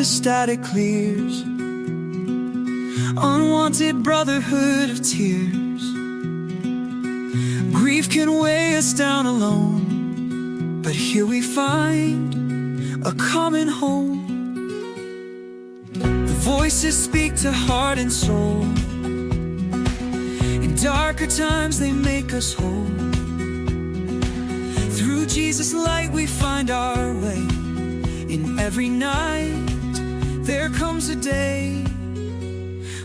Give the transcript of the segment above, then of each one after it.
the static clears. Unwanted brotherhood of tears. Grief can weigh us down alone, but here we find a common home. The voices speak to heart and soul. In darker times they make us whole. Through Jesus' light we find our way. In every night there comes a day.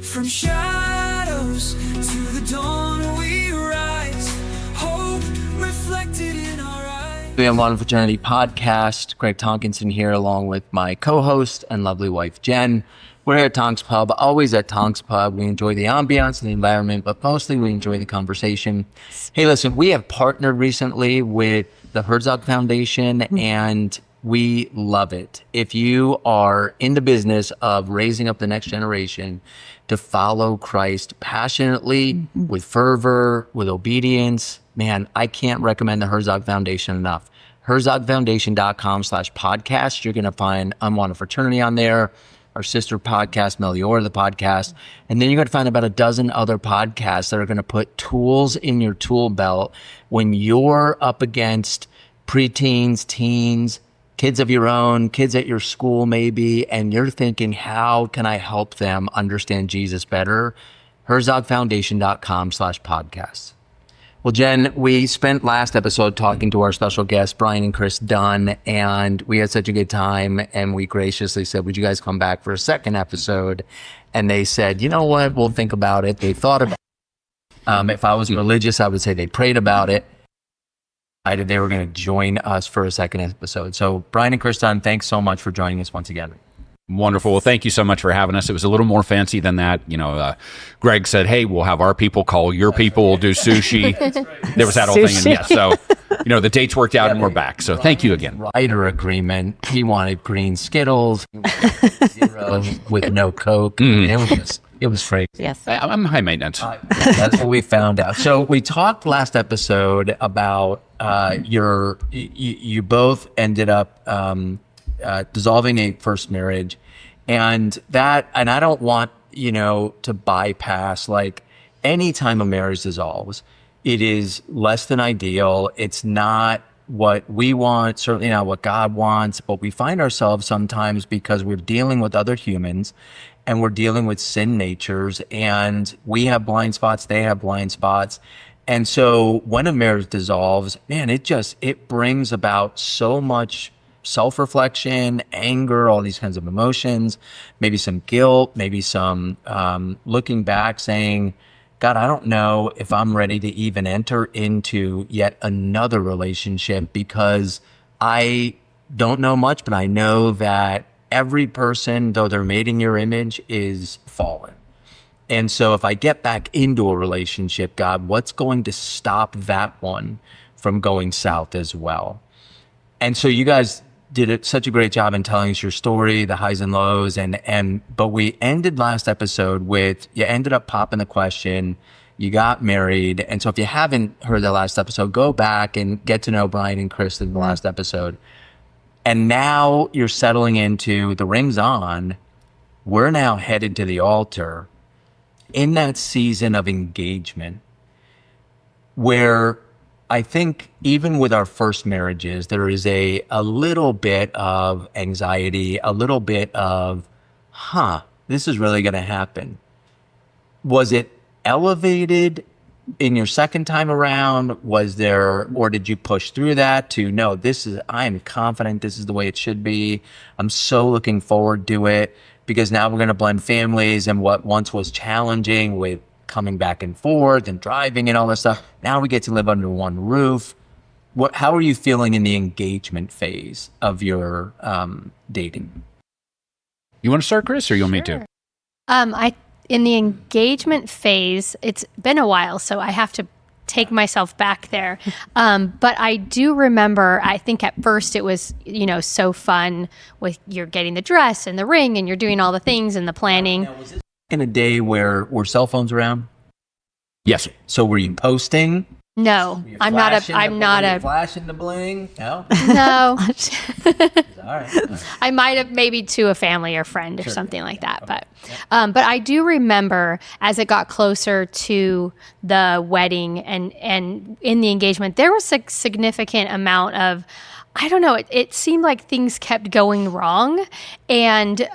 From shadows to the dawn we rise, hope reflected in our eyes. We have Modern Fraternity Podcast. Greg Tonkinson here along with my co-host and lovely wife Jen. We're here at Tonks Pub, always at Tonks Pub. We enjoy the ambiance and the environment, but mostly we enjoy the conversation. Hey, listen, we have partnered recently with the Herzog Foundation and we love it. If you are in the business of raising up the next generation to follow Christ passionately, with fervor, with obedience, man, I can't recommend the Herzog Foundation enough. HerzogFoundation.com/podcast. You're going to find Unwanted Fraternity on there, our sister podcast, Melior, the podcast. And then you're going to find about a dozen other podcasts that are going to put tools in your tool belt when you're up against preteens, teens, kids of your own, kids at your school maybe, and you're thinking, how can I help them understand Jesus better? HerzogFoundation.com/podcast. Well, Jen, we spent last episode talking to our special guests, Brian and Kris Dunn, and we had such a good time, and we graciously said, would you guys come back for a second episode? And they said, you know what, we'll think about it. They thought about it. If I was religious, I would say they prayed about it. They were going to join us for a second episode. So Brian and Kris Dunn, thanks so much for joining us once again. Wonderful. Well, thank you so much for having us. It was a little more fancy than that. You know, Greg said, hey, we'll have our people call your people. We'll do sushi. There was that whole thing. And yes, so, you know, the dates worked out and we're back. So thank you again. Writer agreement. He wanted green Skittles. Zero with no Coke. It was crazy. Yes. I'm high maintenance. That's what we found out. So we talked last episode about you both ended up dissolving a first marriage, and I don't want to bypass, like, any time a marriage dissolves, it is less than ideal. It's not what we want, certainly not what God wants, but we find ourselves sometimes, because we're dealing with other humans and we're dealing with sin natures, and we have blind spots, they have blind spots. And so when a marriage dissolves, man, it brings about so much self-reflection, anger, all these kinds of emotions, maybe some guilt, maybe some looking back saying, God, I don't know if I'm ready to even enter into yet another relationship, because I don't know much, but I know that every person, though they're made in your image, is fallen. And so if I get back into a relationship, God, what's going to stop that one from going south as well? And so you guys did such a great job in telling us your story, the highs and lows, but we ended last episode with, you ended up popping the question, you got married. And so if you haven't heard the last episode, go back and get to know Brian and Kris in the last episode. And now you're settling into, the ring's on, we're now headed to the altar in that season of engagement, where I think even with our first marriages, there is a little bit of anxiety, a little bit of, this is really going to happen. Was it elevated in your second time around? Or did you push through that to, no, I am confident this is the way it should be. I'm so looking forward to it, because now we're going to blend families, and what once was challenging with coming back and forth and driving and all this stuff, now we get to live under one roof. How are you feeling in the engagement phase of your dating? You want to start, Kris, or you want me to? In the engagement phase, it's been a while, so I have to take myself back there. But I do remember, I think at first it was, so fun with you're getting the dress and the ring and you're doing all the things and the planning. Now, was this in a day where were cell phones around? Yes. So were you posting? No, You I'm not flashing a. I'm not a. flashing the bling. No. No, All right. I might have maybe to a family or friend or something like that. But I do remember as it got closer to the wedding and in the engagement, there was a significant amount of, I don't know, it seemed like things kept going wrong. And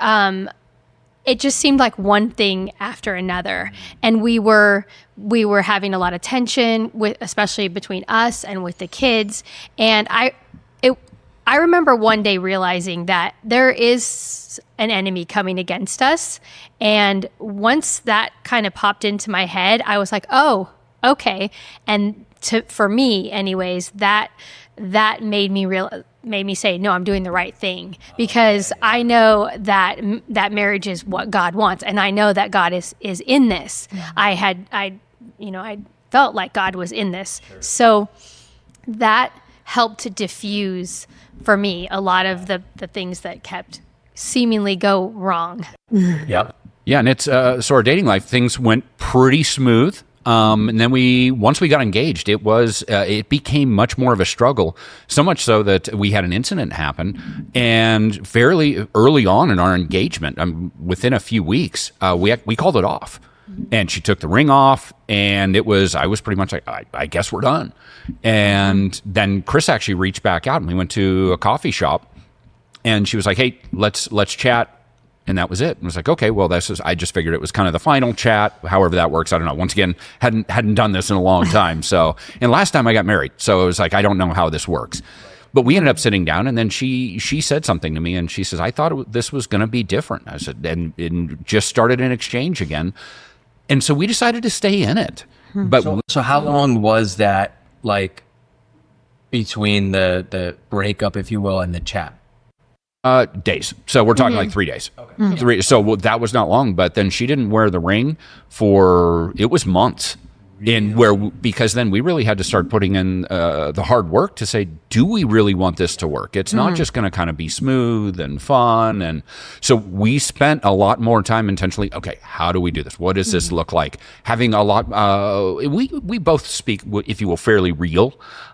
it just seemed like one thing after another. And we were having a lot of tension with, especially between us and with the kids. And I remember one day realizing that there is an enemy coming against us. And once that kind of popped into my head, I was like, oh, okay. And for me anyways, that made me say, no, I'm doing the right thing, because I know that marriage is what God wants. And I know that God is in this. I felt like God was in this. Sure. So that helped to diffuse for me a lot of the things that kept seemingly go wrong. Yep. Yeah. And it's, so our dating life, things went pretty smooth. And then once we got engaged, it became much more of a struggle, so much so that we had an incident happen, and fairly early on in our engagement, within a few weeks, we called it off, and she took the ring off, and I was pretty much like, I guess we're done. And then Kris actually reached back out, and we went to a coffee shop, and she was like, hey, let's chat. And that was it. And I was like, okay, well, I just figured it was kind of the final chat, however that works. I don't know. Once again, hadn't done this in a long time. So, and last time I got married. So it was like, I don't know how this works. But we ended up sitting down, and then she said something to me, and she says, I thought this was going to be different. I said, and just started an exchange again. And so we decided to stay in it. But So how long was that, like, between the breakup, if you will, and the chat? Days. So we're talking like 3 days. Okay. So that was not long, but then she didn't wear the ring it was months. Because then we really had to start putting in the hard work to say, do we really want this to work? It's not just going to kind of be smooth and fun. And so we spent a lot more time intentionally. Okay, how do we do this? What does this look like? Having a lot, we both speak, if you will, fairly real.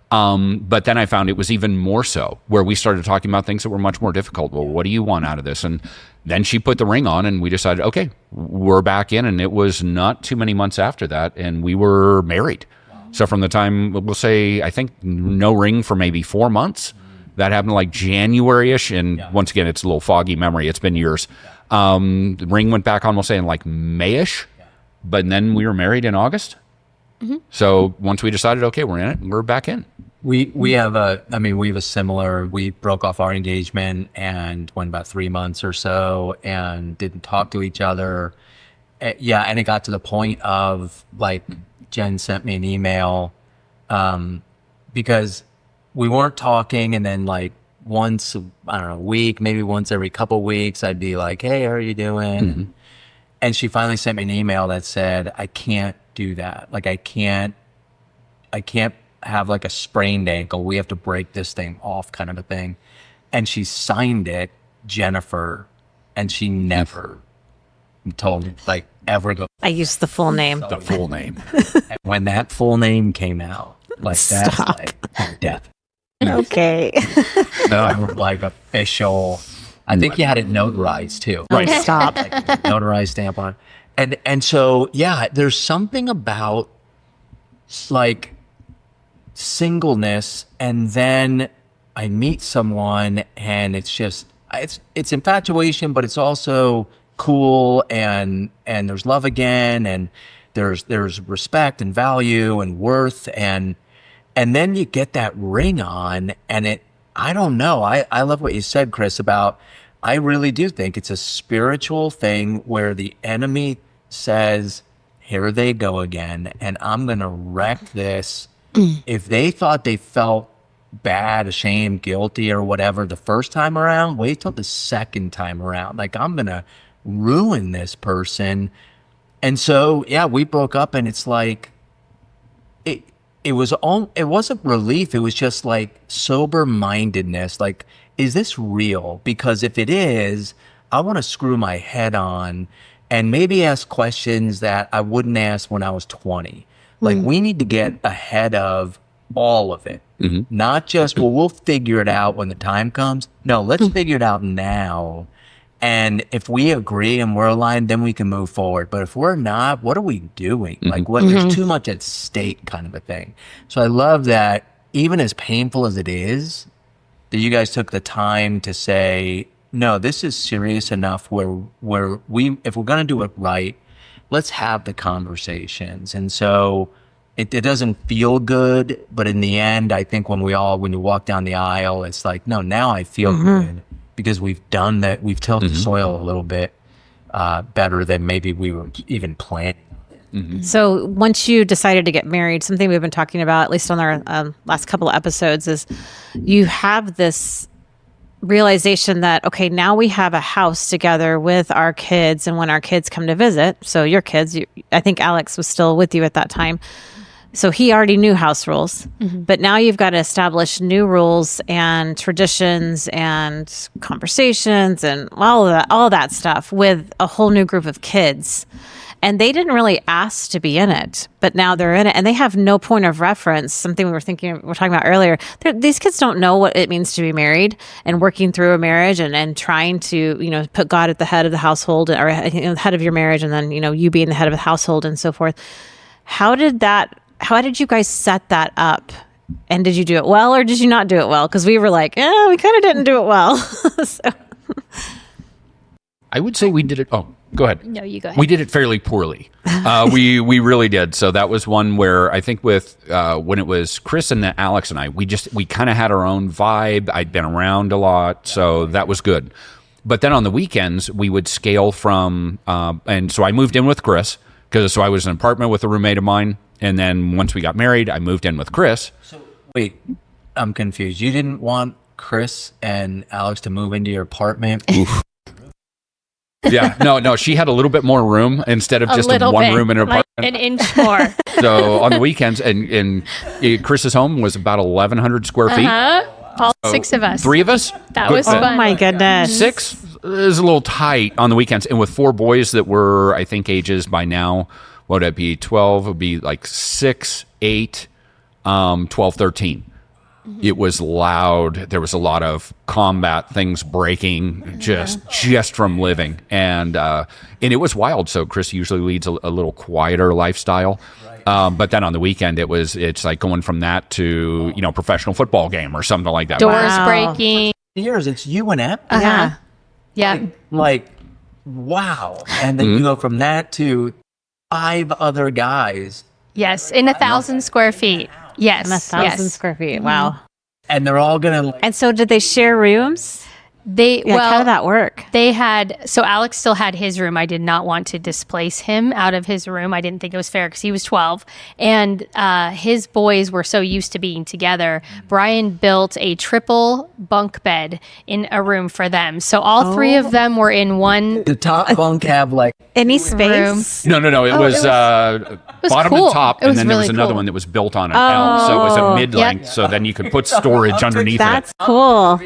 But then I found it was even more so, where we started talking about things that were much more difficult. Well, what do you want out of this? And then she put the ring on, and we decided, okay, we're back in. And it was not too many months after that, and we were married. Wow. So from the time, we'll say, I think no ring for maybe 4 months. That happened like January-ish. And once again, it's a little foggy memory. It's been years. The ring went back on, we'll say, in like May-ish. But then we were married in August. Mm-hmm. So once we decided, okay, we're in it, we're back in. We have a similar, we broke off our engagement and went about 3 months or so and didn't talk to each other. And it got to the point of, like, Jen sent me an email because we weren't talking, and then, like, once, I don't know, a week, maybe once every couple weeks, I'd be like, hey, how are you doing? Mm-hmm. And she finally sent me an email that said, I can't do that. Like, I can't have like a sprained ankle. We have to break this thing off, kind of a thing. And she signed it, Jennifer, and she never told me, like, ever go. I used the full name. The full name. And when that full name came out, like, that's like death. Okay. No, like official. I think you had it notarized too. Right. Stop. Like, notarized stamp on it. And so, yeah, there's something about, like, singleness, and then I meet someone, and it's just it's infatuation, but it's also cool, and there's love again, and there's respect and value and worth, and then you get that ring on, and I don't know, I love what you said, Kris, about, I really do think it's a spiritual thing where the enemy says, here they go again, and I'm gonna wreck this. If they thought they felt bad, ashamed, guilty, or whatever the first time around, wait till the second time around. Like, I'm going to ruin this person. And so, yeah, we broke up, and it's like, it wasn't relief. It was just like sober-mindedness. Like, is this real? Because if it is, I want to screw my head on and maybe ask questions that I wouldn't ask when I was 20. Like we need to get ahead of all of it. Not just, well, we'll figure it out when the time comes. No, let's figure it out now. And if we agree and we're aligned, then we can move forward. But if we're not, what are we doing? Like there's too much at stake kind of a thing. So I love that even as painful as it is, that you guys took the time to say, no, this is serious enough where if we're going to do it right, let's have the conversations. And so it doesn't feel good, but in the end, I think when you walk down the aisle, it's like, no, now I feel good because we've done that. We've tilled the soil a little bit better than maybe we were even planning. So once you decided to get married, something we've been talking about, at least on our last couple of episodes, is you have this realization that, okay, now we have a house together with our kids. And when our kids come to visit, so your kids, I think Alex was still with you at that time. So he already knew house rules, but now you've got to establish new rules and traditions and conversations and all that stuff with a whole new group of kids. And they didn't really ask to be in it, but now they're in it, and they have no point of reference. Something we were talking about earlier. These kids don't know what it means to be married and working through a marriage and trying to, put God at the head of the household or the head of your marriage, and then you being the head of the household and so forth. How did you guys set that up? And did you do it well or did you not do it well? Because we were like, we kind of didn't do it well. So. I would say we did it. Oh, go ahead. No, you go ahead. We did it fairly poorly. We really did. So that was one where I think with when it was Kris and Alex and I, we kind of had our own vibe. I'd been around a lot, so that was good. But then on the weekends, we would scale from, and so I moved in with Kris so I was in an apartment with a roommate of mine. And then once we got married, I moved in with Kris. So wait, I'm confused. You didn't want Kris and Alex to move into your apartment? Oof. Yeah, no. She had a little bit more room instead of just one room in an apartment. Like an inch more. So on the weekends, and Chris's home was about 1,100 square feet. All 6 of us. 3 of us? That was fun. Oh my goodness. 6 is a little tight on the weekends. And with 4 boys that were, I think, ages by now, what would it be? 12 would be like 6, 8, 12, 13. It was loud. There was a lot of combat things breaking just from living. And it was wild. So Kris usually leads a little quieter lifestyle. But then on the weekend, it's like going from that to, professional football game or something like that. Doors breaking. Years, it's you and Em. Yeah. Like, wow. And then you go from that to 5 other guys. Yes, in 1,000 square feet. Yes. And 1,000 square feet. Wow. And they're all going to... And so did they share rooms? How did that work? So Alex still had his room. I did not want to displace him out of his room. I didn't think it was fair because he was 12. And his boys were so used to being together. Brian built a triple bunk bed in a room for them. So all 3 of them were in one. The top bunk have like... Any space? No. It was bottom cool. and top, It was and then really there was another cool. one that was built on an L. So it was a mid-length, so then you could put storage underneath That's it. cool.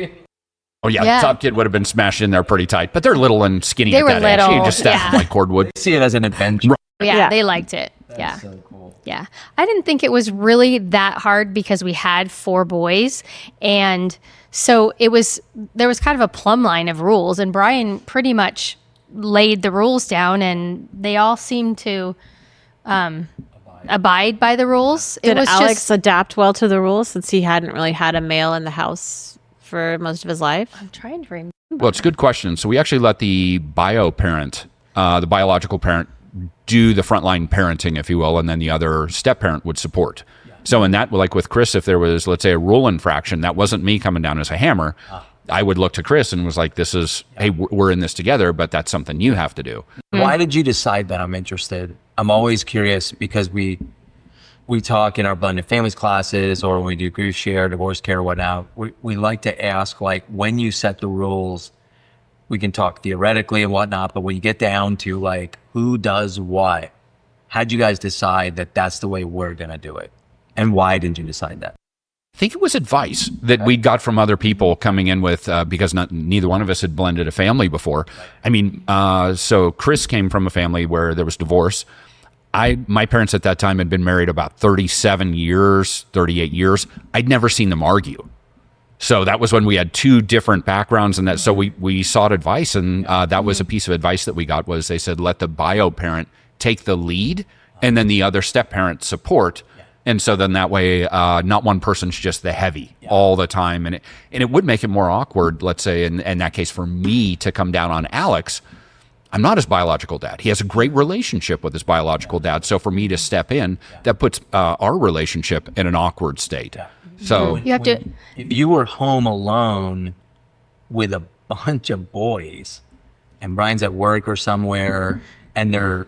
Oh, yeah. Yeah. Top kid would have been smashed in there pretty tight, but they're little and skinny They at were that age. little, You just stack them like cordwood. See it as an adventure. Yeah, they liked it. That's so cool. Yeah. I didn't think it was really that hard because we had 4 boys. And so there was kind of a plumb line of rules. And Brian pretty much laid the rules down and they all seemed to abide by the rules. Did Alex adapt well to the rules since he hadn't really had a male in the house for most of his life? I'm trying to remember. Well, it's a good question. So we actually let the the biological parent, do the frontline parenting, if you will, and then the other step parent would support. So in that, like with Kris, if there was, let's say, a rule infraction, that wasn't me coming down as a hammer. I would look to Kris and was like, hey, we're in this together, but that's something you have to do. Why did you decide that? I'm interested. I'm always curious because we talk in our blended families classes or when we do grief share, divorce care, whatnot. We like to ask, like, when you set the rules, we can talk theoretically and whatnot, but when you get down to, like, who does what, how'd you guys decide that that's the way we're going to do it? And why did you decide that? I think it was advice that we got from other people coming in with, because neither one of us had blended a family before. I mean, so Kris came from a family where there was divorce. my parents at that time had been married about 37 years, 38 years. I'd never seen them argue. So that was when we had two different backgrounds, and that so we sought advice, and that was a piece of advice that we got was they said let the bio parent take the lead, and then the other step parent support, and so then that way not one person's just the heavy all the time, and it would make it more awkward. Let's say in that case for me to come down on Alex. I'm not his biological dad. He has a great relationship with his biological dad, so for me to step in, that puts our relationship in an awkward state. So You have to. If you were home alone with a bunch of boys and Brian's at work or somewhere and they're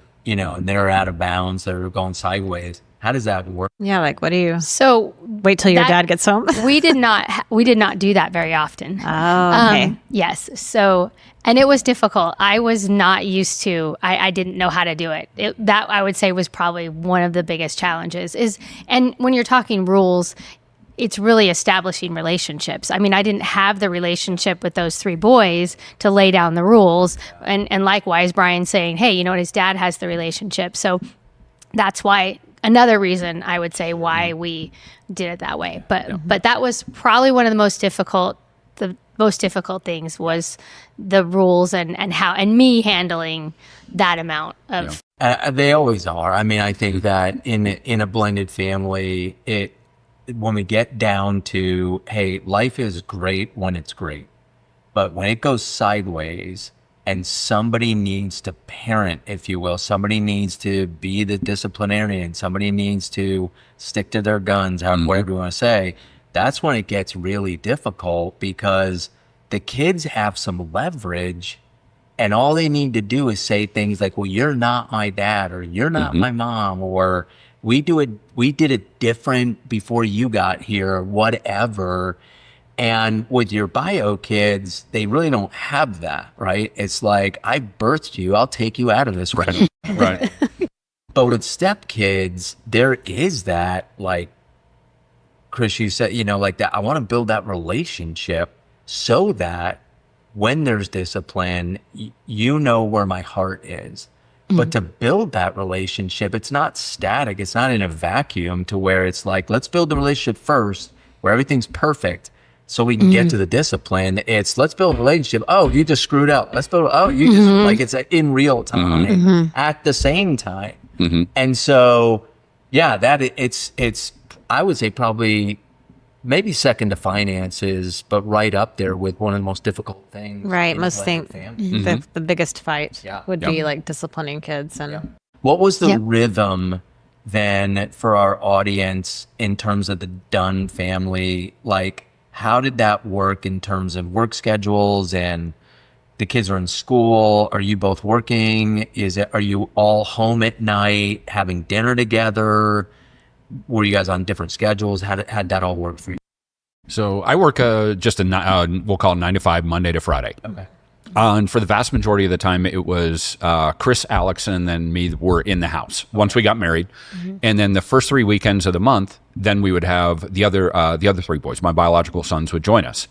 out of bounds, they're going sideways, how does that work? Yeah, like what do you So wait till your dad gets home? we did not do that very often. Oh, okay. Yes. So, and it was difficult. I was not used to, I didn't know how to do it. That I would say was probably one of the biggest challenges and when you're talking rules, it's really establishing relationships. I mean, I didn't have the relationship with those three boys to lay down the rules. And likewise, Brian saying, hey, his dad has the relationship. So that's why, another reason I would say why we did it that way. But that was probably one of the most difficult things was the rules and how, and me handling that amount of. They always are. I mean, I think that in a blended family, when we get down to, hey, life is great when it's great, but when it goes sideways and somebody needs to parent, if you will, somebody needs to be the disciplinarian, somebody needs to stick to their guns, whatever you want to say, that's when it gets really difficult because the kids have some leverage and all they need to do is say things like, well, you're not my dad, or you're not my mom, or we did it different before you got here, or whatever. And with your bio kids, they really don't have that, right? It's like, I birthed you, I'll take you out of this. Right. Right. But with step kids, there is that, like Kris, you said, like that. I want to build that relationship so that when there's discipline, you know where my heart is. But to build that relationship, it's not static. It's not in a vacuum to where it's like, let's build the relationship first where everything's perfect so we can get to the discipline. It's let's build a relationship. Oh, you just screwed up. Let's build, you just, like it's in real time at the same time. And so, yeah, it's, I would say probably maybe second to finances, but right up there with one of the most difficult things. Right. Most think the biggest fight would be like disciplining kids. And what was the rhythm then for our audience in terms of the Dunn family? Like, how did that work in terms of work schedules, and the kids are in school? Are you both working? Are you all home at night having dinner together? Were you guys on different schedules? How'd that all work for you? So I work just we'll call it 9 to 5, Monday to Friday. Okay. And for the vast majority of the time, it was Kris, Alex, and then me were in the house once we got married. And then the first 3 weekends of the month, then we would have the other 3 boys, my biological sons, would join us.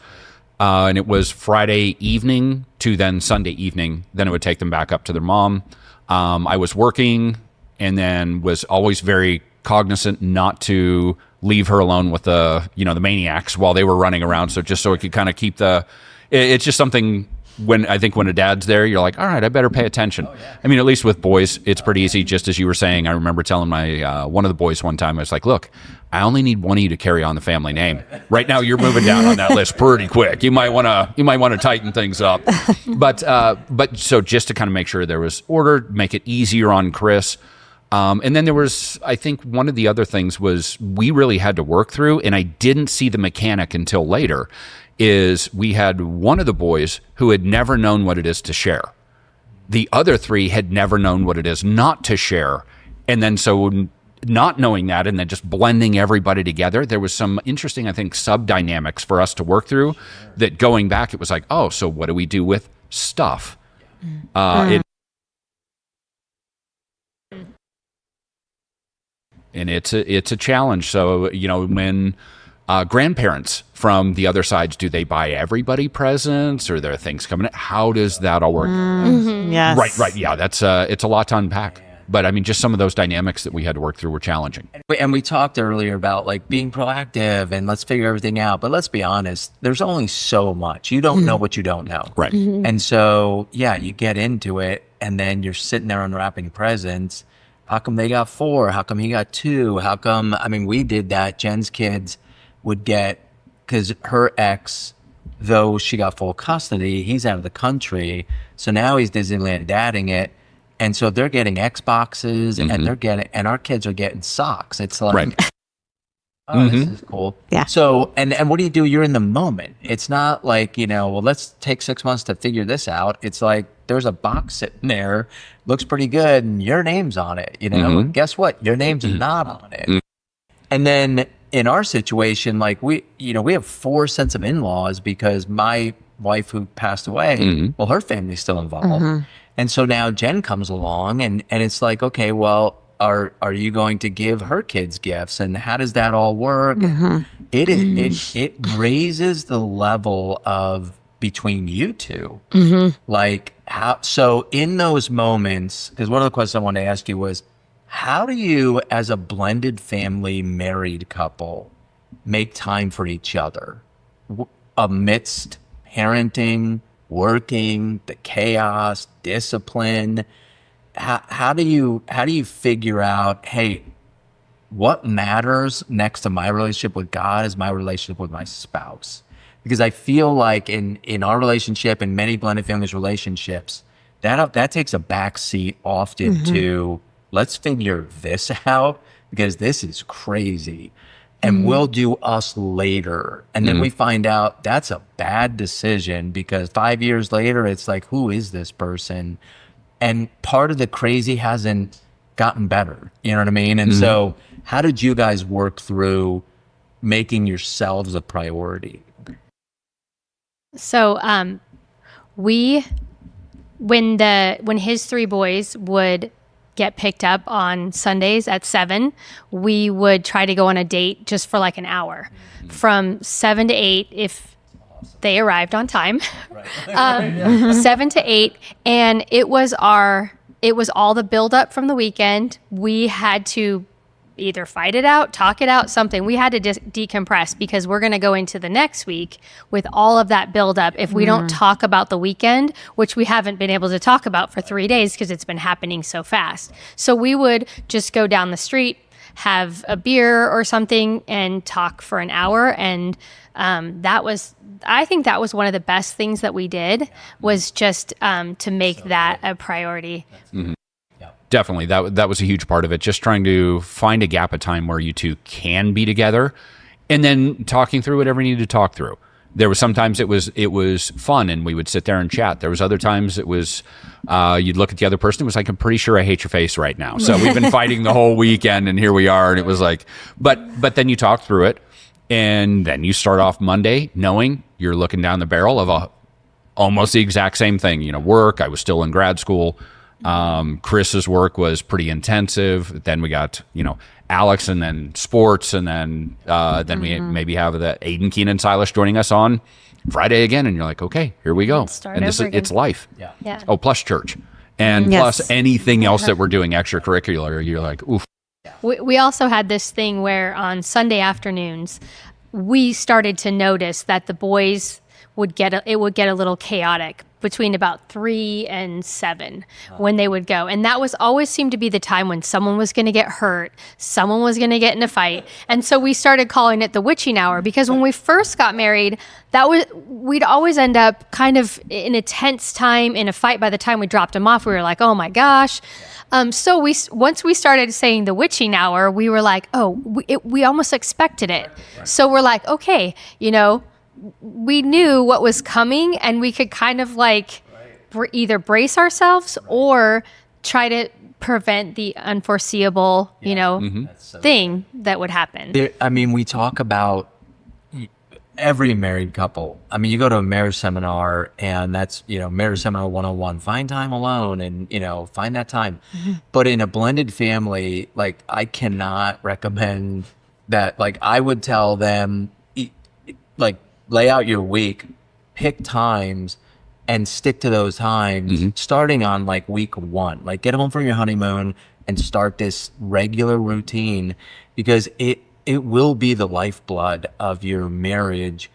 And it was Friday evening to then Sunday evening. Then it would take them back up to their mom. I was working and then was always very cognizant not to leave her alone with the maniacs while they were running around. So just so it could kind of keep it's just something when a dad's there, you're like, all right, I better pay attention. I mean, at least with boys, it's pretty easy. Just as you were saying, I remember telling my, one of the boys one time, I was like, look, I only need one of you to carry on the family name. Right now, you're moving down on that list pretty quick. You might want to tighten things up. But so just to kind of make sure there was order, make it easier on Kris. And then there was, I think one of the other things was we really had to work through, and I didn't see the mechanic until later, is we had one of the boys who had never known what it is to share. The other 3 had never known what it is not to share. And then so not knowing that and then just blending everybody together, there was some interesting, I think, sub-dynamics for us to work through that going back, it was like, oh, so what do we do with stuff? And it's a challenge. So, when grandparents from the other sides, do they buy everybody presents, or there are things coming in? How does that all work? Yes. Right. Yeah, that's it's a lot to unpack. But I mean, just some of those dynamics that we had to work through were challenging. And we talked earlier about like being proactive and let's figure everything out. But let's be honest, there's only so much. You don't know what you don't know. Right. And so, yeah, you get into it and then you're sitting there unwrapping presents. How come they got 4? How come he got 2? How come, I mean, we did that. Jen's kids would get, because her ex, though she got full custody, he's out of the country. So now he's Disneyland dadding it. And so they're getting Xboxes and they're getting, and our kids are getting socks. It's like, Right. oh, this is cool. Yeah. So, and what do? You're in the moment. It's not like, well, let's take 6 months to figure this out. It's like, there's a box sitting there, looks pretty good, and your name's on it. Guess what? Your name's not on it. And then in our situation, like we have 4 sets of in-laws because my wife who passed away, well, her family's still involved. And so now Jen comes along and it's like, okay, well, are you going to give her kids gifts and how does that all work? It raises the level of between you two. Like how, so in those moments, because one of the questions I wanted to ask you was, how do you, as a blended family married couple, make time for each other amidst parenting, working, the chaos, discipline? How do you figure out, hey, what matters next to my relationship with God is my relationship with my spouse? Because I feel like in our relationship and many blended families relationships, that takes a back seat often to let's figure this out because this is crazy. And we'll do us later. And then we find out that's a bad decision because 5 years later, it's like, who is this person? And part of the crazy hasn't gotten better. You know what I mean? And so how did you guys work through making yourselves a priority? So when his 3 boys would get picked up on Sundays at 7, we would try to go on a date just for like an hour from 7 to 8 if they arrived on time. 7 to 8, and it was all the buildup from the weekend. We had to either fight it out, talk it out, something. We had to decompress because we're going to go into the next week with all of that buildup. If we don't talk about the weekend, which we haven't been able to talk about for 3 days because it's been happening so fast. So we would just go down the street, have a beer or something and talk for an hour. And I think that was one of the best things that we did was just to make that a priority. Definitely. That was a huge part of it. Just trying to find a gap of time where you two can be together and then talking through whatever you needed to talk through. There was sometimes it was fun and we would sit there and chat. There was other times it was, you'd look at the other person. It was like, I'm pretty sure I hate your face right now. So we've been fighting the whole weekend and here we are. And it was like, but then you talk through it and then you start off Monday knowing you're looking down the barrel of almost the exact same thing. Work. I was still in grad school. Kris's work was pretty intensive. Then we got, Alex and then sports. And then we maybe have the Aiden, Keenan, Silas joining us on Friday again. And you're like, okay, here we go. And it's life. Yeah. Oh, plus church and plus anything else that we're doing extracurricular. You're like, oof. We also had this thing where on Sunday afternoons, we started to notice that the boys would get a little chaotic between about 3 and 7 when they would go. And that was always seemed to be the time when someone was going to get hurt, someone was going to get in a fight. And so we started calling it the witching hour because when we first got married, we'd always end up kind of in a tense time in a fight. By the time we dropped them off, we were like, oh my gosh. So once we started saying the witching hour, we were like, we almost expected it. So we're like, okay, we knew what was coming and we could kind of like either brace ourselves or try to prevent the unforeseeable, thing that would happen. We talk about every married couple. You go to a marriage seminar and that's, marriage seminar 101, find time alone and, find that time. But in a blended family, like I cannot recommend that. Like I would tell them, lay out your week, pick times, and stick to those times, starting on like week 1. Like get home from your honeymoon, and start this regular routine, because it will be the lifeblood of your marriage,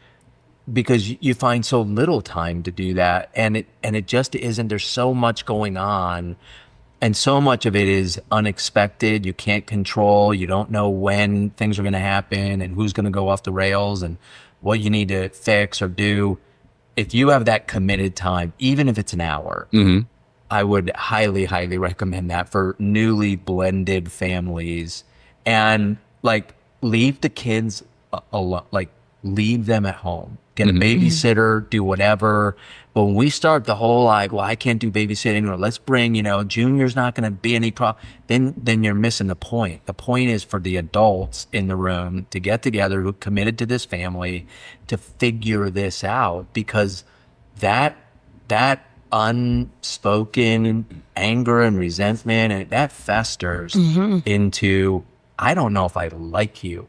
because you find so little time to do that, and it just isn't. There's so much going on, and so much of it is unexpected. You can't control. You don't know when things are going to happen and who's going to go off the rails and what you need to fix or do. If you have that committed time, even if it's an hour, I would highly, highly recommend that for newly blended families. And like, leave the kids alone, like leave them at home, get a babysitter, do whatever. But when we start the whole like, well, I can't do babysitting anymore, let's bring, Junior's not going to be any problem, then you're missing the point. The point is for the adults in the room to get together who committed to this family to figure this out, because that unspoken anger and resentment, and that festers into, I don't know if I like you.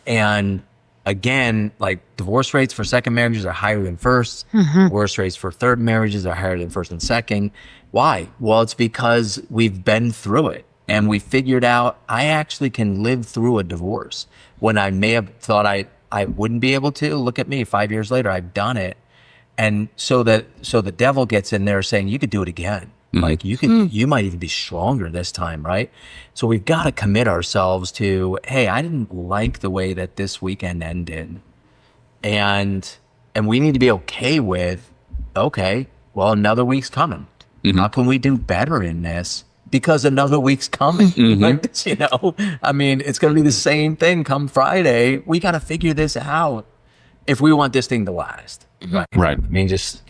And again, like, divorce rates for second marriages are higher than first. Divorce rates for third marriages are higher than first and second. Why? Well, it's because we've been through it and we figured out I actually can live through a divorce when I may have thought I wouldn't be able to. Look at me, 5 years later, I've done it. And so the devil gets in there saying, you could do it again. Like, you might even be stronger this time, right? So we've got to commit ourselves to, hey, I didn't like the way that this weekend ended. And we need to be okay with, okay, well, another week's coming. How can we do better in this? Because another week's coming. Like, I mean, it's going to be the same thing come Friday. We got to figure this out if we want this thing to last. Right. I mean, it's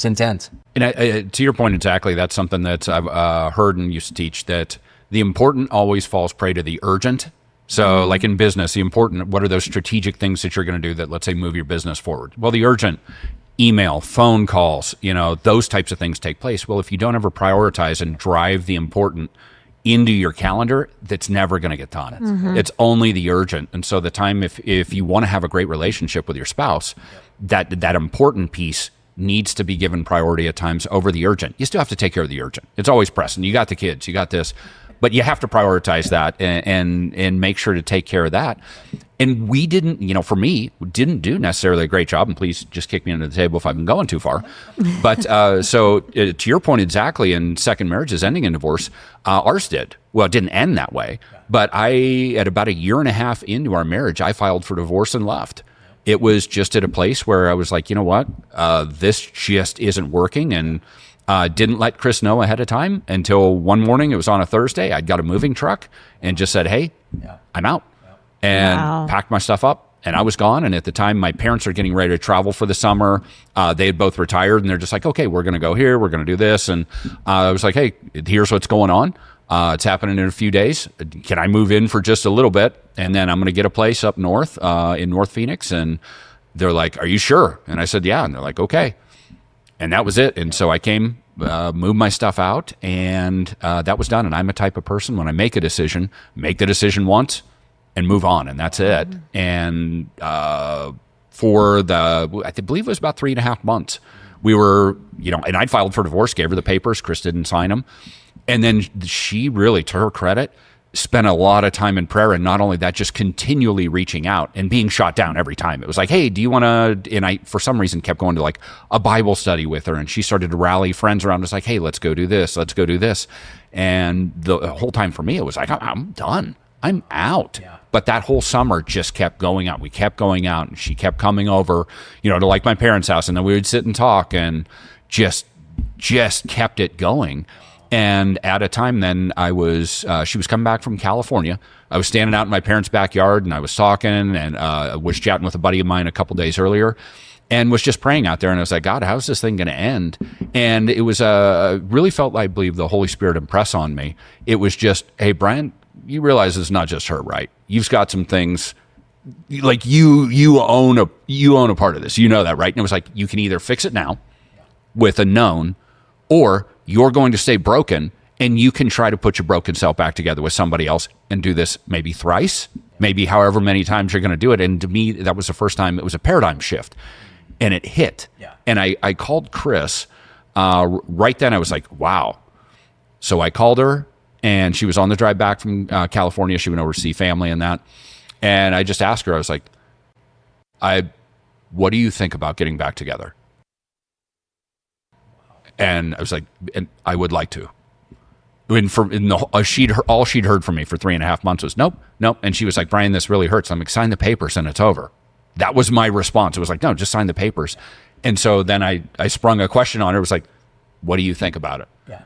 intense. And to your point exactly, that's something that I've heard and used to teach, that the important always falls prey to the urgent. So like in business, the important, what are those strategic things that you're going to do that, let's say, move your business forward? Well, the urgent, email, phone calls, those types of things take place. Well, if you don't ever prioritize and drive the important into your calendar, that's never going to get done. It's only the urgent. And so the time, if you want to have a great relationship with your spouse, that important piece needs to be given priority at times over the urgent. You still have to take care of the urgent. It's always pressing. You got the kids, you got this, but you have to prioritize that and make sure to take care of that. And we didn't, for me, didn't do necessarily a great job. And please just kick me under the table if I've been going too far. But to your point exactly, in second marriages ending in divorce, ours did. Well, it didn't end that way. But at about 1.5 years into our marriage, I filed for divorce and left. It was just at a place where I was like, you know what, this just isn't working, and didn't let Kris know ahead of time until one morning. It was on a Thursday. I'd got a moving truck and just said, hey, I'm out, and packed my stuff up, and I was gone. And at the time, my parents are getting ready to travel for the summer. They had both retired, and they're just like, okay, we're going to go here. We're going to do this. And I was like, hey, here's what's going on. It's happening in a few days. Can I move in for just a little bit? And then I'm going to get a place up north in North Phoenix. And they're like, are you sure? And I said, yeah. And they're like, okay. And that was it. And so I came, moved my stuff out, and that was done. And I'm a type of person, when I make the decision once and move on. And that's it. And I believe it was about 3.5 months. We were, and I'd filed for divorce, gave her the papers. Kris didn't sign them. And then she really, to her credit, spent a lot of time in prayer. And not only that, just continually reaching out and being shot down every time. It was like, hey, do you want to, and I, for some reason, kept going to like a Bible study with her. And she started to rally friends around us like, hey, let's go do this. Let's go do this. And the whole time for me, it was like, I'm done. I'm out. Yeah. But that whole summer just kept going out. We kept going out, and she kept coming over, to like my parents' house. And then we would sit and talk, and just kept it going. And at a time then she was coming back from California. I was standing out in my parents' backyard, and I was talking, and was chatting with a buddy of mine a couple days earlier, and was just praying out there. And I was like, God, how's this thing going to end? And it was really felt, I believe, the Holy Spirit impress on me. It was just, hey, Brian, you realize it's not just her, right? You've got some things, like you own a part of this. You know that, right? And it was like, you can either fix it now with a known, or you're going to stay broken, and you can try to put your broken self back together with somebody else and do this maybe thrice, maybe however many times you're going to do it. And to me, that was the first time it was a paradigm shift, and it hit. Yeah. And I called Kris right then. I was like, wow. So I called her, And she was on the drive back from California. She went over to see family and that. And I just asked her, I was like, what do you think about getting back together? And I was like, and I would like to. All she'd heard from me for 3.5 months was nope. And she was like, Brian, this really hurts. I'm like, sign the papers and it's over. That was my response. It was like, no, just sign the papers. And so then I sprung a question on her. It was like, what do you think about it? Yeah.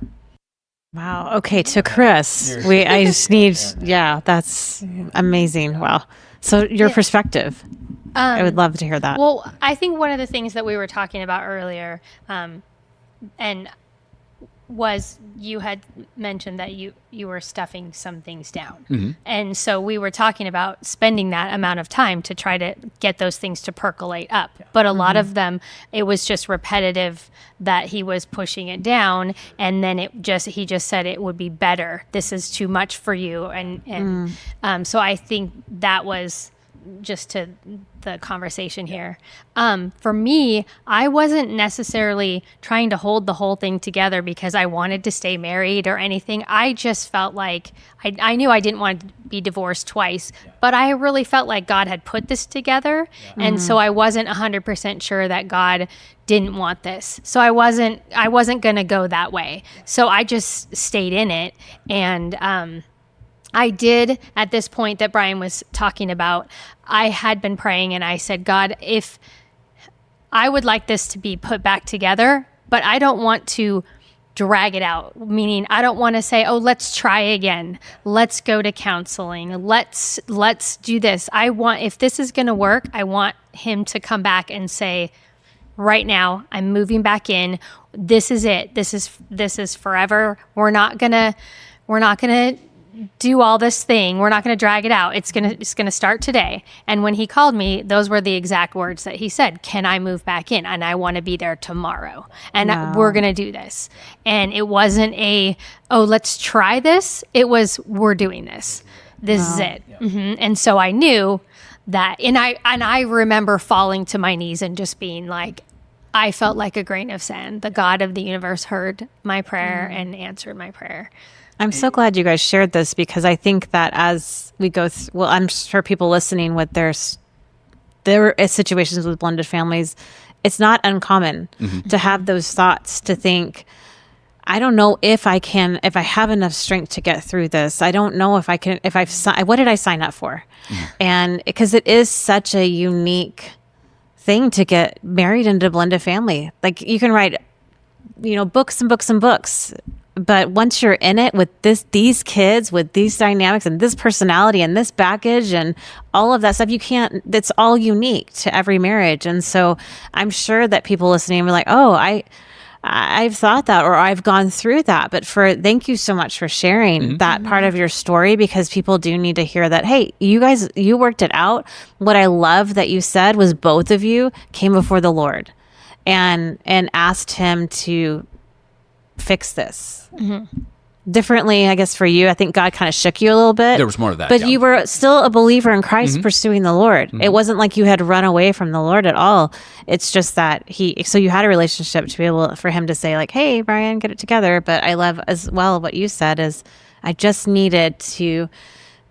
Wow. Okay. To Kris, I just need, that's amazing. Wow. So your perspective, I would love to hear that. Well, I think one of the things that we were talking about earlier, and was you had mentioned that you were stuffing some things down. Mm-hmm. And so we were talking about spending that amount of time to try to get those things to percolate up. Yeah. But a lot of them, it was just repetitive that he was pushing it down. And then he just said it would be better. This is too much for you. And so I think that was just to the conversation here. For me, I wasn't necessarily trying to hold the whole thing together because I wanted to stay married or anything. I just felt like I knew I didn't want to be divorced twice, but I really felt like God had put this together. Yeah. And so I wasn't 100% sure that God didn't want this. So I wasn't going to go that way. So I just stayed in it. And, I did, at this point that Brian was talking about, I had been praying and I said, God, if I would like this to be put back together, but I don't want to drag it out, meaning I don't want to say, oh, let's try again. Let's go to counseling. Let's do this. If this is going to work, I want him to come back and say, right now, I'm moving back in. This is it. This is forever. We're not going to do all this thing. We're not going to drag it out. It's going to start today. And when he called me, those were the exact words that he said, can I move back in? And I want to be there tomorrow. And we're going to do this. And it wasn't let's try this. It was, we're doing this. This is it. Yeah. Mm-hmm. And so I knew that, and I remember falling to my knees and just being like, I felt like a grain of sand. The God of the universe heard my prayer and answered my prayer. I'm so glad you guys shared this because I think that as we go through, I'm sure people listening with their situations with blended families, it's not uncommon to have those thoughts, to think, I don't know if I have enough strength to get through this. I don't know what did I sign up for? And because it is such a unique thing to get married into a blended family. Like you can write, books and books and books. But once you're in it with these kids, with these dynamics and this personality and this baggage and all of that stuff, it's all unique to every marriage. And so I'm sure that people listening were like, oh, I've thought that, or I've gone through that. But thank you so much for sharing that part of your story, because people do need to hear that, hey, you guys, you worked it out. What I love that you said was both of you came before the Lord and asked him to fix this differently. I guess for you, I think God kind of shook you a little bit. There was more of that, but you were still a believer in Christ, pursuing the Lord. It wasn't like you had run away from the Lord at all. It's just that so you had a relationship to be able for him to say like, hey, Brian, get it together. But I love as well what you said is, I just needed to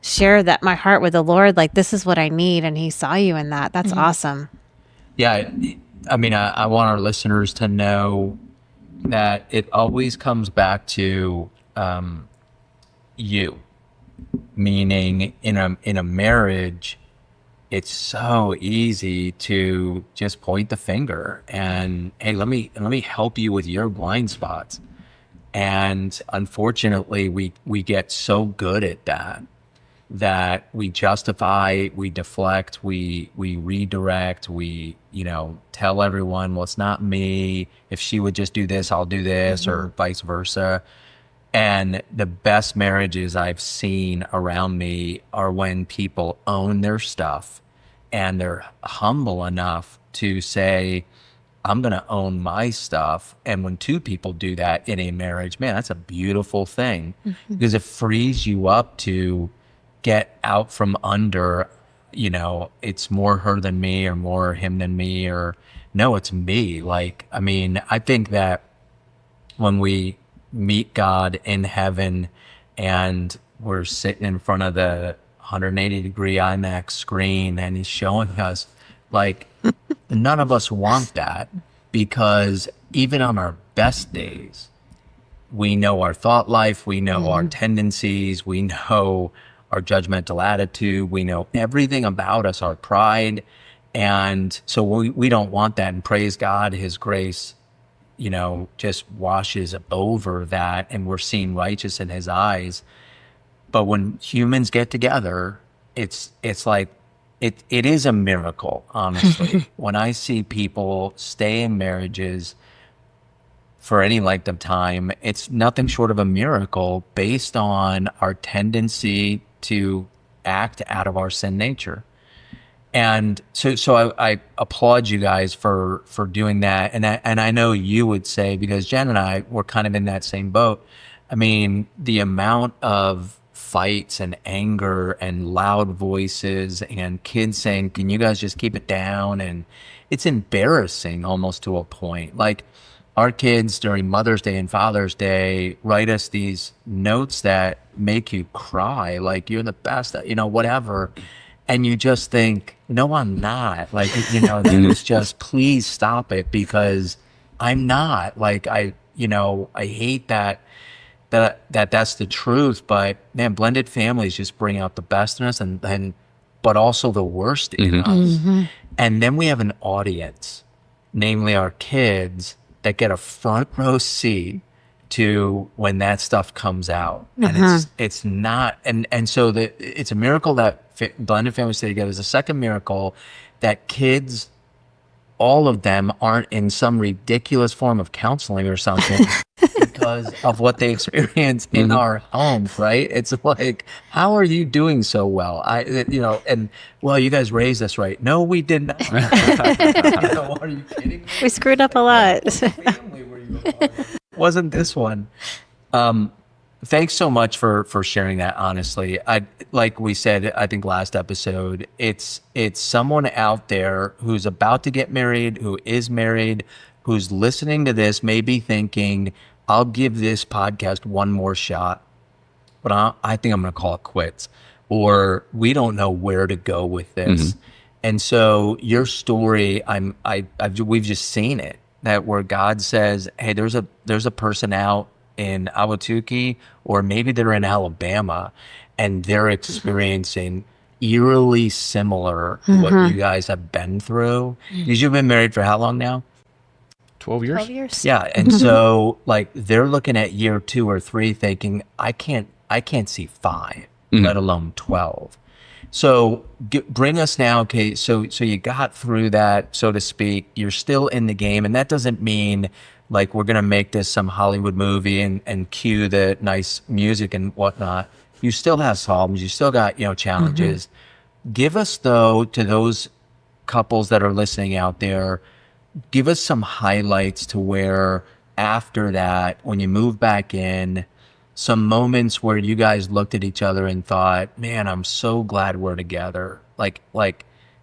share that my heart with the Lord, like this is what I need, and he saw you in that. That's awesome. Yeah, I mean, I want our listeners to know that it always comes back to you, meaning in a marriage, it's so easy to just point the finger and, hey, let me help you with your blind spots. And unfortunately, we get so good at that we justify, we deflect, we redirect, we tell everyone, well, it's not me. If she would just do this, I'll do this, or vice versa. And the best marriages I've seen around me are when people own their stuff and they're humble enough to say, I'm going to own my stuff. And when two people do that in a marriage, man, that's a beautiful thing, because it frees you up to get out from under, it's more her than me or more him than me, or no, it's me. I think that when we meet God in heaven and we're sitting in front of the 180-degree IMAX screen, and he's showing us, like, none of us want that, because even on our best days, we know our thought life, we know our tendencies, we know our judgmental attitude, we know everything about us, our pride. And so we don't want that. And praise God, his grace, you know, just washes over that, and we're seen righteous in his eyes. But when humans get together, it's like, it is a miracle, honestly. When I see people stay in marriages for any length of time, it's nothing short of a miracle based on our tendency to act out of our sin nature. And so I applaud you guys for doing that. And I know you would say, because Jen and I were kind of in that same boat. I mean, the amount of fights and anger and loud voices and kids saying, can you guys just keep it down? And it's embarrassing almost to a point. Like, our kids during Mother's Day and Father's Day write us these notes that make you cry, like, you're the best, you know, whatever. And you just think, no, I'm not. Like, you know, then it's just, please stop it, because I'm not. Like, I hate that's the truth. But man, blended families just bring out the best in us, but also the worst in us. And then we have an audience, namely our kids, that get a front row seat to when that stuff comes out. And it's not, and so it's a miracle that blended families stay together. It's a second miracle that kids, all of them, aren't in some ridiculous form of counseling or something because of what they experience in our homes, right? It's like, how are you doing so well? And well, you guys raised us right. No, we did not. Are you kidding me? We screwed up a lot. What family were you a part of? Wasn't this one? Thanks so much for sharing that. Honestly, like we said, I think last episode, it's someone out there who's about to get married, who is married, who's listening to this, maybe thinking, I'll give this podcast one more shot, but I think I'm going to call it quits, or we don't know where to go with this. And so your story, we've just seen it, that where God says, hey, there's a person out in Ahwatukee, or maybe they're in Alabama, and they're experiencing eerily similar what you guys have been through. Because you've been married for how long now? 12 years? 12 years. Yeah. And so, like, they're looking at year 2 or 3 thinking, I can't see 5, let alone 12. So bring us now. Okay. So you got through that, so to speak. You're still in the game. And that doesn't mean like we're going to make this some Hollywood movie and cue the nice music and whatnot. You still have problems. You still got, challenges. Give us, though, to those couples that are listening out there, give us some highlights to where after that, when you move back in, some moments where you guys looked at each other and thought, man, I'm so glad we're together. Like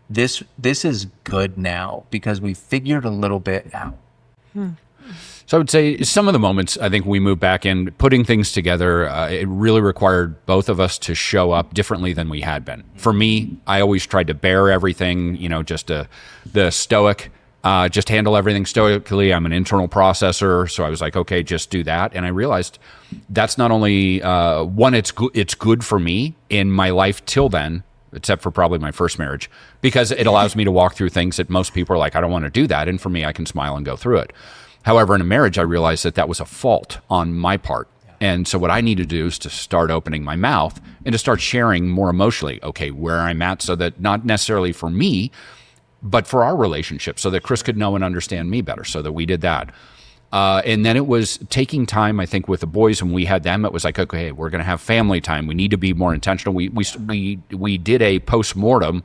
this is good now because we figured a little bit out. So I would say some of the moments, I think we moved back in, putting things together, it really required both of us to show up differently than we had been. For me, I always tried to bear everything, just the stoic, just handle everything stoically. I'm an internal processor, so I was like, okay, just do that. And I realized that's not only, one, it's good for me in my life till then, except for probably my first marriage, because it allows me to walk through things that most people are like, I don't want to do that. And for me, I can smile and go through it. However, in a marriage, I realized that was a fault on my part. And so what I need to do is to start opening my mouth and to start sharing more emotionally, okay, where I'm at, so that not necessarily for me, but for our relationship, so that Kris could know and understand me better, so that we did that. And then it was taking time, I think, with the boys. When we had them, it was like, okay, we're going to have family time. We need to be more intentional. We did a post-mortem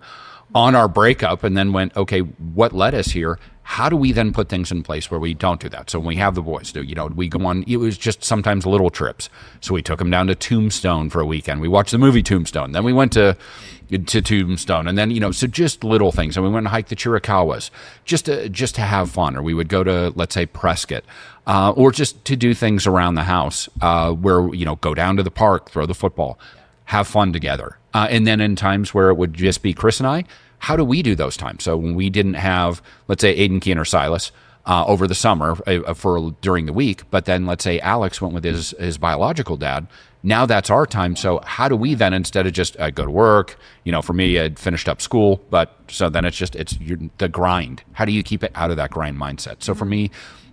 on our breakup and then went, okay, what led us here? How do we then put things in place where we don't do that? So when we have the boys, we go on, it was just sometimes little trips. So we took them down to Tombstone for a weekend. We watched the movie Tombstone. Then we went to to Tombstone, and then so just little things. And we went and hiked the Chiricahuas just to have fun, or we would go to, let's say, Prescott, or just to do things around the house, where go down to the park, throw the football, have fun together. And then in times where it would just be Kris and I, how do we do those times? So when we didn't have, let's say, Aiden, Keen, or Silas over the summer for during the week, but then let's say Alex went with his biological dad. Now that's our time. So how do we then, instead of just go to work, for me, I'd finished up school, but so then it's the grind. How do you keep it out of that grind mindset? So for me,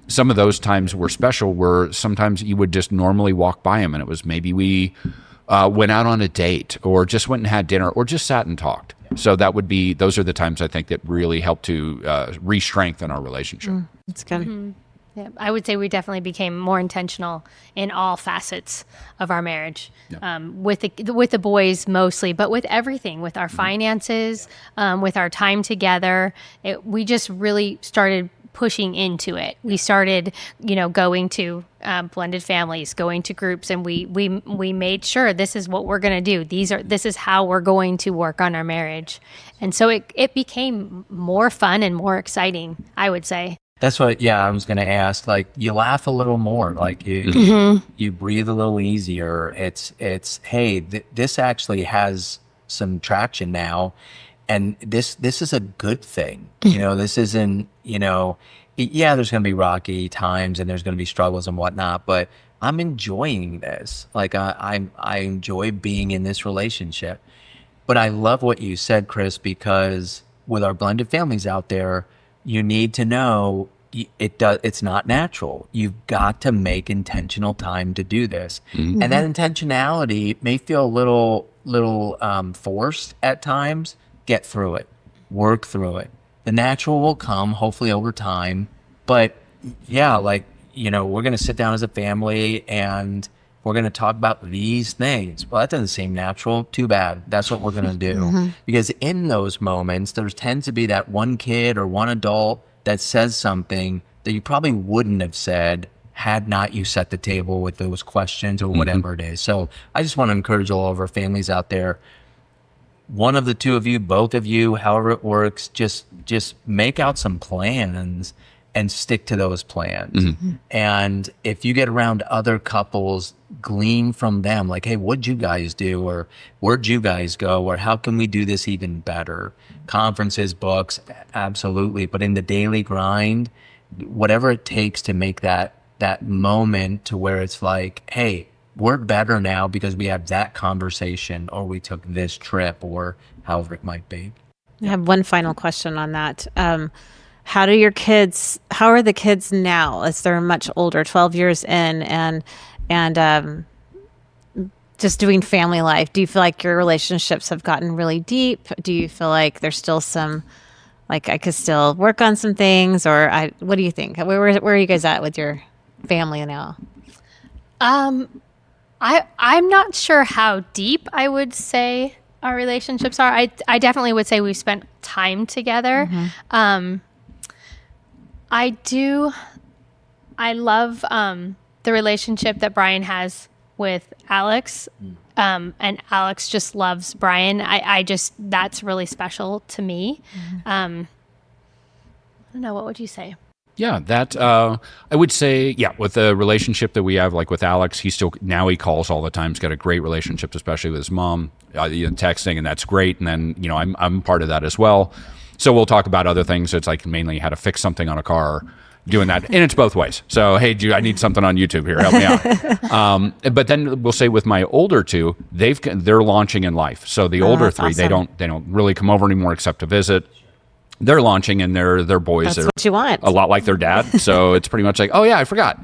some of those times were special, where sometimes you would just normally walk by him, and it was maybe we went out on a date, or just went and had dinner, or just sat and talked. So those are the times I think that really help to re-strengthen our relationship. That's good. Mm-hmm. Yeah, I would say we definitely became more intentional in all facets of our marriage, with the boys mostly, but with everything, with our finances, with our time together. We just really started pushing into it. We started, going to blended families, going to groups, and we made sure this is what we're going to do. This is how we're going to work on our marriage, and so it became more fun and more exciting, I would say. That's what, I was going to ask. Like, you laugh a little more, like you breathe a little easier. It's hey, this actually has some traction now, and this is a good thing. This isn't, there's going to be rocky times and there's going to be struggles and whatnot, but I'm enjoying this. Like, I enjoy being in this relationship. But I love what you said, Kris, because with our blended families out there, you need to know it's not natural. You've got to make intentional time to do this. Mm-hmm. And that intentionality may feel a little forced at times. Get through it. Work through it. The natural will come, hopefully over time. But we're going to sit down as a family and we're going to talk about these things. Well, that doesn't seem natural. Too bad. That's what we're going to do. Mm-hmm. Because in those moments, there tends to be that one kid or one adult that says something that you probably wouldn't have said had not you set the table with those questions or whatever it is. So I just want to encourage all of our families out there. One of the two of you, both of you, however it works, just make out some plans and stick to those plans. Mm-hmm. And if you get around other couples, glean from them, like, hey, what'd you guys do? Or where'd you guys go? Or how can we do this even better? Conferences, books, absolutely. But in the daily grind, whatever it takes to make that moment to where it's like, hey, we're better now because we had that conversation, or we took this trip, or however it might be. I have one final question on that. How are the kids now, as they're much older, 12 years in, and just doing family life? Do you feel like your relationships have gotten really deep? Do you feel like there's still some, like, I could still work on some things, or what do you think? Where are you guys at with your family now? I'm not sure how deep I would say our relationships are. I definitely would say we've spent time together. Mm-hmm. I love the relationship that Brian has with Alex. And Alex just loves Brian. That's really special to me. Mm-hmm. I don't know, what would you say? Yeah, I would say, with the relationship that we have, like with Alex, he calls all the time. He's got a great relationship, especially with his mom, texting, and that's great. And then, I'm part of that as well. So we'll talk about other things. It's like mainly how to fix something on a car, doing that. And it's both ways. So, hey, I need something on YouTube here. Help me out. But then we'll say with my older two, they're launching in life. So the older three, awesome. They don't really come over anymore except to visit. They're launching, and their boys That's what you want. A lot like their dad. So it's pretty much like, oh yeah, I forgot.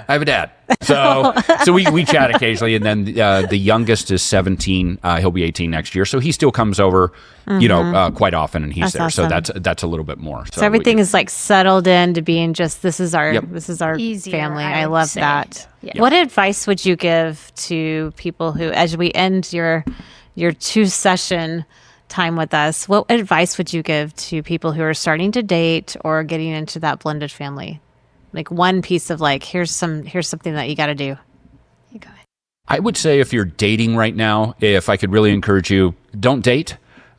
I have a dad. So we chat occasionally, and then the youngest is 17. He'll be 18 next year. So he still comes over, quite often, and he's That's there. awesome. So that's a little bit more. So everything is like settled into being just this is our Easier, family. I love that. Yeah. What advice would you give to people who, as we end your 2-session time with us, what advice would you give to people who are starting to date or getting into that blended family? Like one piece of like, here's something that you got to do. You go ahead. I would say if you're dating right now, if I could really encourage you, don't date.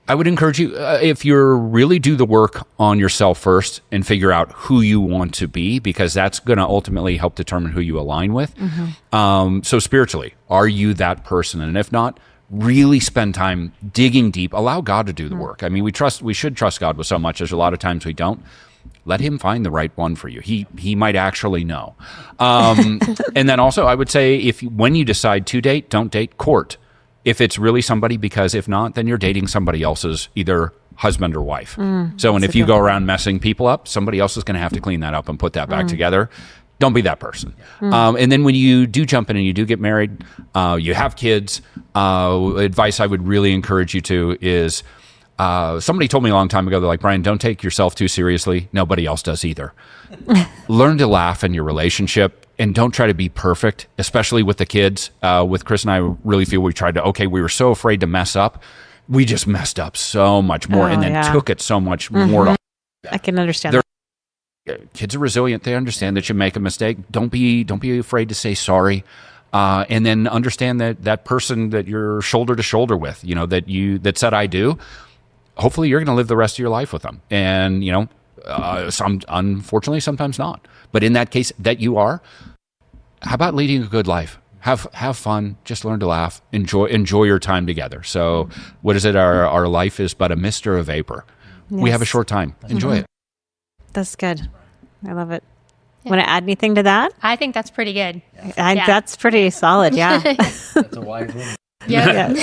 I would encourage you, if you're really do the work on yourself first and figure out who you want to be, because that's going to ultimately help determine who you align with. So spiritually, are you that person? And if not, really spend time digging deep. Allow God to do the work. I mean, we should trust God with so much. There's a lot of times we don't. Let him find the right one for you. He might actually know. And then also, I would say, when you decide to date, don't date, court. If it's really somebody, because if not, then you're dating somebody else's either husband or wife. And if you go around messing people up, somebody else is going to have to clean that up and put that back together. Don't be that person. And then when you do jump in and you do get married, you have kids, advice I would really encourage you to is, somebody told me a long time ago, they're like, Brian, don't take yourself too seriously. Nobody else does either. Learn to laugh in your relationship and don't try to be perfect, especially with the kids. With Kris and I really feel we were so afraid to mess up. We just messed up so much more and then took it so much more. I can understand that. Kids are resilient. They understand that you make a mistake. Don't be afraid to say sorry. And then understand that person that you're shoulder to shoulder with, that said, I do. Hopefully you're going to live the rest of your life with them. And, unfortunately, sometimes not. But in that case that you are, how about leading a good life? Have fun. Just learn to laugh. Enjoy your time together. So what is it? Our life is but a mist or a vapor. Yes. We have a short time. Enjoy it. That's good. I love it. Want to add anything to that? I think that's pretty good. That's pretty solid. Yeah. That's a wise woman. Yeah.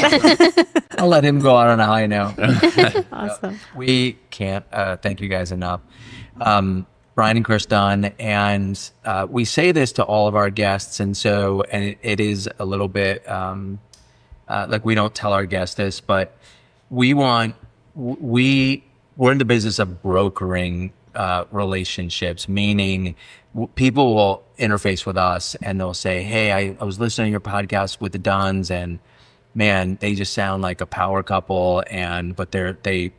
I'll let him go out on a high note. Awesome. We can't thank you guys enough. Brian and Kris Dunn, and we say this to all of our guests, and it is a little bit like we don't tell our guests this, but we're in the business of brokering relationships, meaning people will interface with us and they'll say, hey, I was listening to your podcast with the Dunns, and man, they just sound like a power couple, but they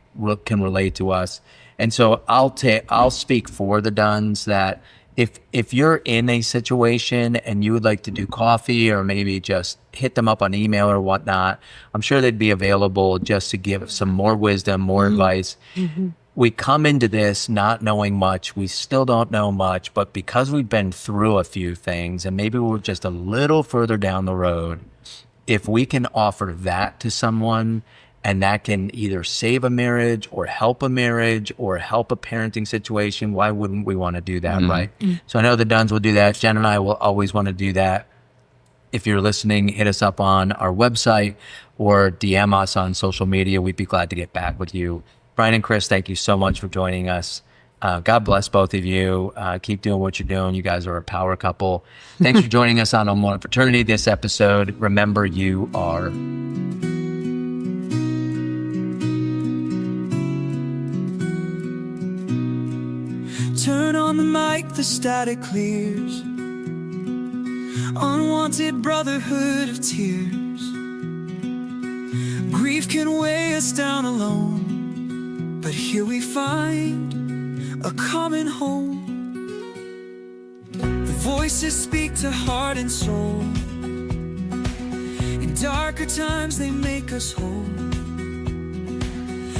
can relate to us. And so I'll speak for the Dunns that if you're in a situation and you would like to do coffee or maybe just hit them up on email or whatnot, I'm sure they'd be available just to give some more wisdom, more advice. We come into this not knowing much. We still don't know much, but because we've been through a few things and maybe we're just a little further down the road, if we can offer that to someone and that can either save a marriage or help a marriage or help a parenting situation, why wouldn't we want to do that, right? So I know the Dunns will do that. Jen and I will always want to do that. If you're listening, hit us up on our website or DM us on social media. We'd be glad to get back with you. Brian and Kris, thank you so much for joining us. God bless both of you. Keep doing what you're doing. You guys are a power couple. Thanks for joining us on Unwanted Fraternity this episode. Remember, you are... Turn on the mic, the static clears. Unwanted brotherhood of tears. Grief can weigh us down alone, but here we find a common home. The voices speak to heart and soul. In darker times they make us whole.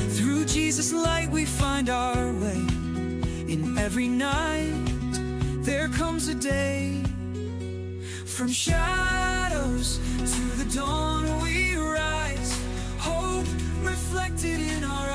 Through Jesus' light we find our way. In every night there comes a day. From shadows to the dawn we rise. Hope reflected in our